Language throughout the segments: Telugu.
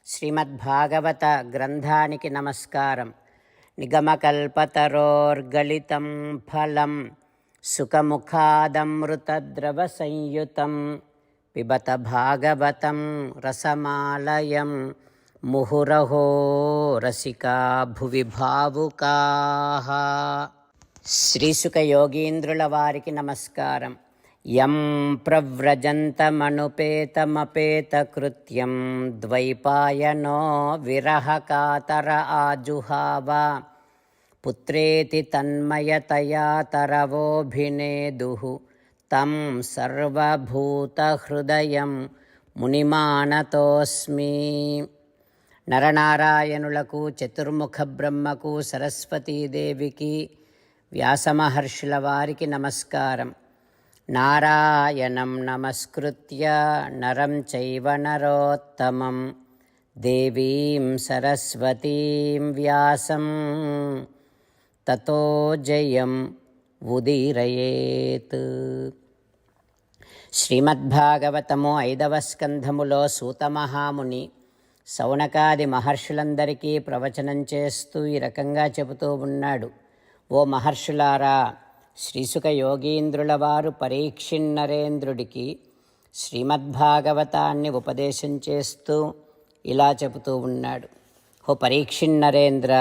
శ్రీమద్భాగవత గ్రంథానికి నమస్కారం. నిగమకల్పతరోర్గలితం ఫలం సుఖముఖాదమృతద్రవ సంయుతం పిబత భాగవతం రసమాలయం ముహురహో రసికా భువి భావుకాః. శ్రీసుఖ యోగీంద్రుల వారికి నమస్కారం. యం ప్రవ్రజంతమనుపేతమపేతకృత్యం ద్వైపాయనో విరహకాతర ఆజుహావ పుత్రేతి తన్మయతయా తరవోభినేదుః తం సర్వభూతహృదయం మునిమానతోస్మి. నరనారాయణులకు, చతుర్ముఖ బ్రహ్మకు, సరస్వతీదేవికి, వ్యాసమహర్షుల వారికి నమస్కారం. నారాయణం నమస్కృత్య నరం చైవ నరోత్తమం దేవీం సరస్వతీం వ్యాసం తతో జయం ఉదీరయేత్. శ్రీమద్భాగవతము 5వ స్కంధములో సూతమహాముని శౌనకాది మహర్షులందరికీ ప్రవచనం చేస్తూ ఈ రకంగా చెబుతూ ఉన్నాడు. ఓ మహర్షులారా, శ్రీసుఖ యోగీంద్రుల వారు పరీక్షిన్నరేంద్రుడికి శ్రీమద్భాగవతాన్ని ఉపదేశం చేస్తూ ఇలా చెబుతూ ఉన్నాడు. ఓ పరీక్షిన్నరేంద్ర,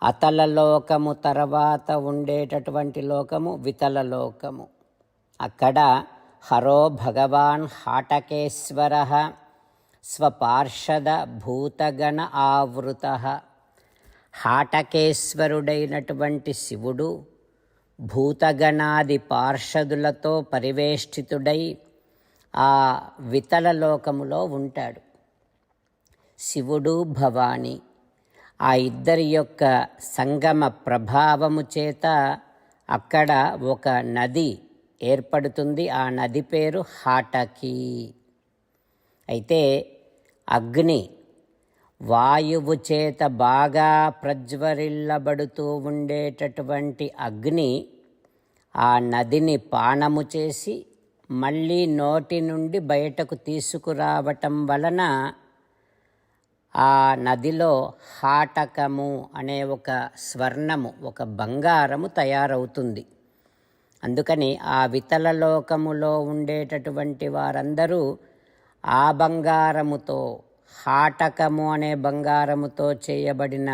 అతల లోకము తర్వాత ఉండేటటువంటి లోకము వితల లోకము. అక్కడ హరో భగవాన్ హాటకేశ్వర స్వపార్షద భూతగణ ఆవృత. హాటకేశ్వరుడైనటువంటి శివుడు భూతగణాది పార్షదులతో పరివేష్టితుడై ఆ వితల లోకములో ఉంటాడు. శివుడు భవాని ఆ ఇద్దరి యొక్క సంగమ ప్రభావము చేత అక్కడ ఒక నది ఏర్పడుతుంది. ఆ నది పేరు హాటకి. అయితే అగ్ని వాయువు చేత బాగా ప్రజ్వరిల్లబడుతూ ఉండేటటువంటి అగ్ని ఆ నదిని పానము చేసి మళ్ళీ నోటి నుండి బయటకు తీసుకురావటం వలన ఆ నదిలో హాటకము అనే ఒక స్వర్ణము, ఒక బంగారము తయారవుతుంది. అందుకని ఆ వితల లోకములో ఉండేటటువంటి వారందరూ ఆ బంగారముతో, హాటకము అనే బంగారముతో చేయబడిన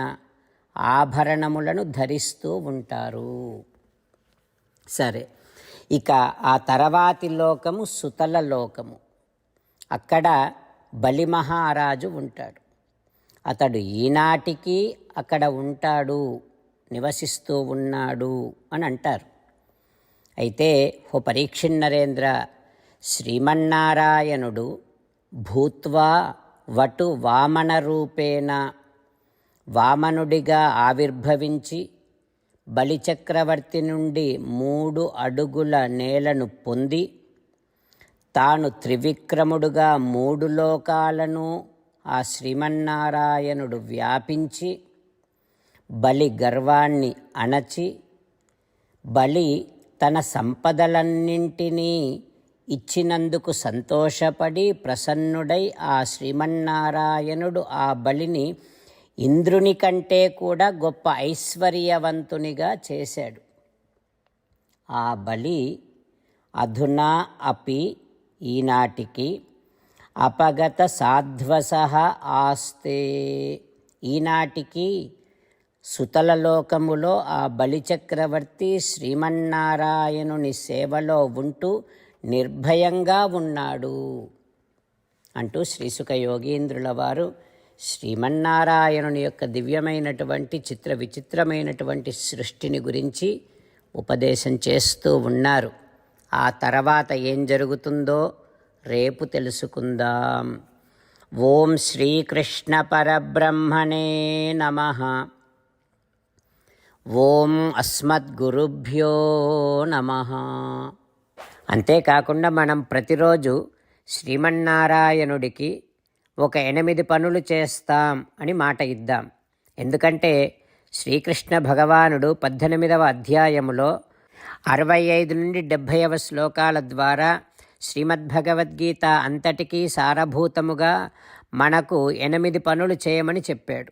ఆభరణములను ధరిస్తూ ఉంటారు. సరే, ఇక ఆ తర్వాతి లోకము సుతల లోకము. అక్కడ బలి మహారాజు ఉంటాడు. అతడు ఈనాటికి అక్కడ ఉంటాడు, నివసిస్తూ ఉన్నాడు అని అంటారు. అయితే ఓ పరీక్షిన్నరేంద్ర, శ్రీమన్నారాయణుడు భూత్వా వటు వామన రూపేణ వామనుడిగా ఆవిర్భవించి బలిచక్రవర్తి నుండి 3 అడుగుల నేలను పొంది తాను త్రివిక్రముడుగా 3 లోకాలను ఆ శ్రీమన్నారాయణుడు వ్యాపించి బలి గర్వాన్ని అణచి బలి తన సంపదలన్నింటినీ ఇచ్చినందుకు సంతోషపడి ప్రసన్నుడై ఆ శ్రీమన్నారాయణుడు ఆ బలిని ఇంద్రుని కంటే కూడా గొప్ప ఐశ్వర్యవంతునిగా చేశాడు. ఆ బలి అధునా అపి ఈనాటికి అపగత సాధ్వసః ఆస్తే. ఈనాటికి సుతల లోకములో ఆ బలిచక్రవర్తి శ్రీమన్నారాయణుని సేవలో ఉంటూ నిర్భయంగా ఉన్నాడు అంటూ శ్రీసుఖ యోగీంద్రుల వారు శ్రీమన్నారాయణుని యొక్క దివ్యమైనటువంటి విచిత్రమైనటువంటి సృష్టిని గురించి ఉపదేశం చేస్తూ ఉన్నారు. ఆ తర్వాత ఏం జరుగుతుందో రేపు తెలుసుకుందాం. ఓం శ్రీకృష్ణ పరబ్రహ్మణే నమః. ఓం అస్మద్గురుభ్యో నమః. అంతేకాకుండా మనం ప్రతిరోజు శ్రీమన్నారాయణుడికి ఒక 8 పనులు చేస్తాం అని మాట ఇద్దాం. ఎందుకంటే శ్రీకృష్ణ భగవానుడు 18వ అధ్యాయములో 65 నుండి 70వ శ్లోకాల ద్వారా శ్రీమద్భగవద్గీత అంతటికీ సారభూతముగా మనకు 8 పనులు చేయమని చెప్పాడు.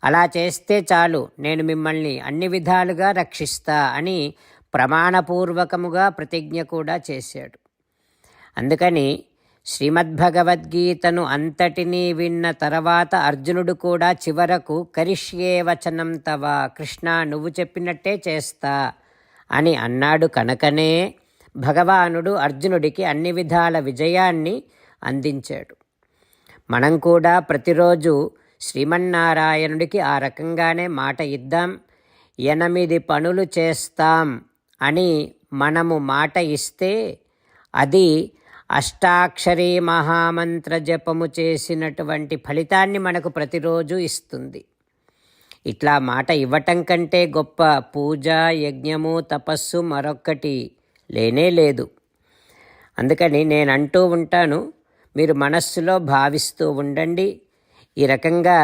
అలా చేస్తే చాలు, నేను మిమ్మల్ని అన్ని విధాలుగా రక్షిస్తా అని ప్రమాణపూర్వకముగా ప్రతిజ్ఞ కూడా చేశాడు. అందుకని శ్రీమద్భగవద్గీతను అంతటినీ విన్న తర్వాత అర్జునుడు కూడా చివరకు కరిష్యే వచనం తవ, కృష్ణ నువ్వు చెప్పినట్టే చేస్తా అని అన్నాడు. కనుకనే భగవానుడు అర్జునుడికి అన్ని విధాల విజయాన్ని అందించాడు. మనం కూడా ప్రతిరోజు శ్రీమన్నారాయణుడికి ఆ రకంగానే మాట ఇద్దాం. 8 పనులు చేస్తాం అని మనము మాట ఇస్తే అది అష్టాక్షరీ మహామంత్ర జపము చేసినటువంటి ఫలితాన్ని మనకు ప్రతిరోజు ఇస్తుంది. ఇట్లా మాట ఇవ్వటం కంటే గొప్ప పూజ, యజ్ఞము, తపస్సు మరొక్కటి లేనే లేదు. అందుకని నేను అంటూ ఉంటాను, మీరు మనస్సులో భావిస్తూ ఉండండి. ఈ రకంగా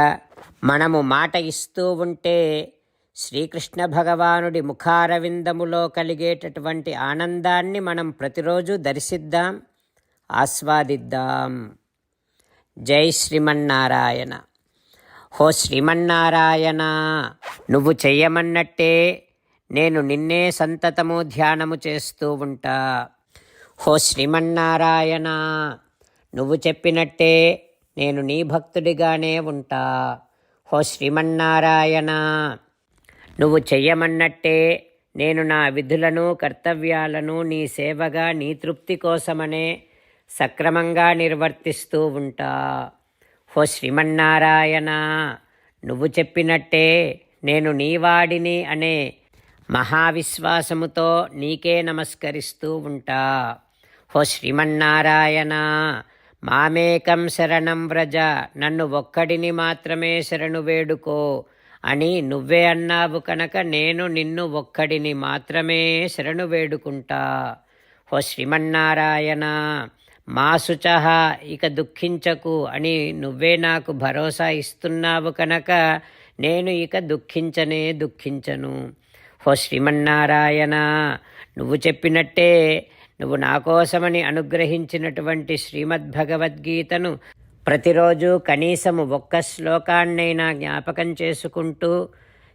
మనము మాట ఇస్తూ ఉంటే శ్రీకృష్ణ భగవానుడి ముఖారవిందములో కలిగేటటువంటి ఆనందాన్ని మనం ప్రతిరోజు దర్శిద్దాం, ఆస్వాదిద్దాం. జై శ్రీమన్నారాయణ. హో శ్రీమన్నారాయణ, నువ్వు చెయ్యమన్నట్టే నేను నిన్నే సంతతము ధ్యానము చేస్తూ ఉంటా. హో శ్రీమన్నారాయణ, నువ్వు చెప్పినట్టే నేను నీ భక్తుడిగానే ఉంటా. హో శ్రీమన్నారాయణ, నువ్వు చెయ్యమన్నట్టే నేను నా విధులను, కర్తవ్యాలను నీ సేవగా, నీ తృప్తి కోసమనే సక్రమంగా నిర్వర్తిస్తూ ఉంటా. హో శ్రీమన్నారాయణ, నువ్వు చెప్పినట్టే నేను నీవాడిని అనే మహావిశ్వాసముతో నీకే నమస్కరిస్తూ ఉంటా. హో శ్రీమన్నారాయణ, మామేకం శరణం వ్రజ, నన్ను ఒక్కడిని మాత్రమే శరణు వేడుకో అని నువ్వే అన్నావు కనుక నేను నిన్ను ఒక్కడిని మాత్రమే శరణు వేడుకుంటా. హో శ్రీమన్నారాయణ, మా శుచః, ఇక దుఃఖించకు అని నువ్వే నాకు భరోసా ఇస్తున్నావు కనుక నేను ఇక దుఃఖించను. హో శ్రీమన్నారాయణ, నువ్వు చెప్పినట్టే నువ్వు నా కోసమని అనుగ్రహించినటువంటి శ్రీమద్భగవద్గీతను ప్రతిరోజు కనీసము 1 శ్లోకాన్నైనా జ్ఞాపకం చేసుకుంటూ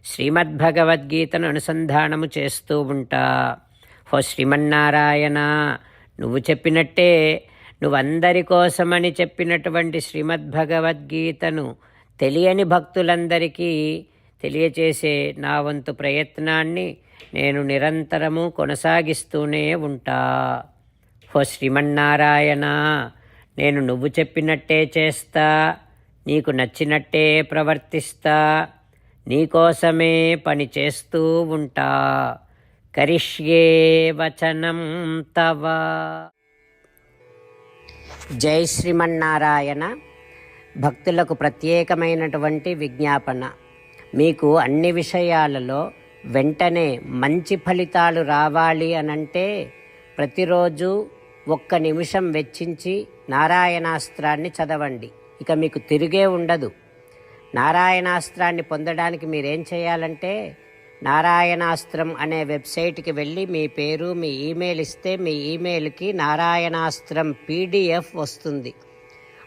శ్రీమద్భగవద్గీతను అనుసంధానము చేస్తూ ఉంటా. హో శ్రీమన్నారాయణ, నువ్వు చెప్పినట్టే నువ్వందరి కోసమని చెప్పినటువంటి శ్రీమద్భగవద్గీతను తెలియని భక్తులందరికీ తెలియచేసే నా వంతు ప్రయత్నాన్ని నేను నిరంతరము కొనసాగిస్తూనే ఉంటా. హో శ్రీమన్నారాయణ, నేను నువ్వు చెప్పినట్టే చేస్తా, నీకు నచ్చినట్టే ప్రవర్తిస్తా, నీకోసమే పని చేస్తూ ఉంటా. కరిష్యే వచనం తవ. జై శ్రీమన్నారాయణ. భక్తులకు ప్రత్యేకమైనటువంటి విజ్ఞాపన. మీకు అన్ని విషయాలలో వెంటనే మంచి ఫలితాలు రావాలి అనంటే ప్రతిరోజు 1 నిమిషం వెచ్చించి నారాయణాస్త్రాన్ని చదవండి. ఇక మీకు తిరిగే ఉండదు. నారాయణాస్త్రాన్ని పొందడానికి మీరేం చేయాలంటే నారాయణాస్త్రం అనే వెబ్సైట్కి వెళ్ళి మీ పేరు, మీ ఈమెయిల్ ఇస్తే మీ ఈమెయిల్కి నారాయణాస్త్రం PDF వస్తుంది.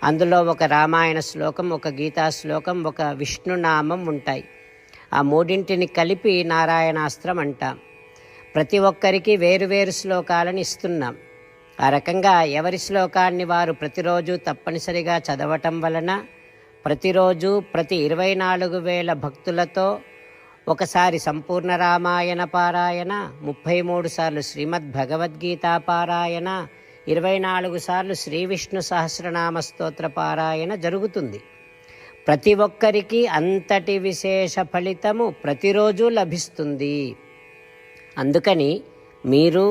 అందులో ఒక రామాయణ శ్లోకం, ఒక గీతా శ్లోకం, ఒక విష్ణునామం ఉంటాయి. ఆ 3ంటిని కలిపి నారాయణాస్త్రం అంటాం. ప్రతి ఒక్కరికి వేరువేరు శ్లోకాలను ఇస్తున్నాం. ఆ రకంగా ఎవరి శ్లోకాన్ని వారు ప్రతిరోజు తప్పనిసరిగా చదవటం వలన ప్రతిరోజు ప్రతి 24,000 భక్తులతో ఒకసారి సంపూర్ణ రామాయణ పారాయణ, 33 సార్లు శ్రీమద్భగవద్గీత పారాయణ, 24 సార్లు శ్రీ విష్ణు సహస్రనామ స్తోత్ర పారాయణ జరుగుతుంది. ప్రతి ఒక్కరికి అంతటి విశేష ఫలితము ప్రతిరోజు లభిస్తుంది. అందుకని మీరు,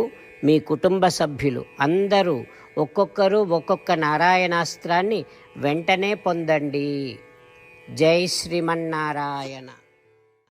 మీ కుటుంబ సభ్యులు అందరూ ఒక్కొక్కరు ఒక్కొక్క నారాయణాస్త్రాన్ని వెంటనే పొందండి. జై శ్రీమన్నారాయణ.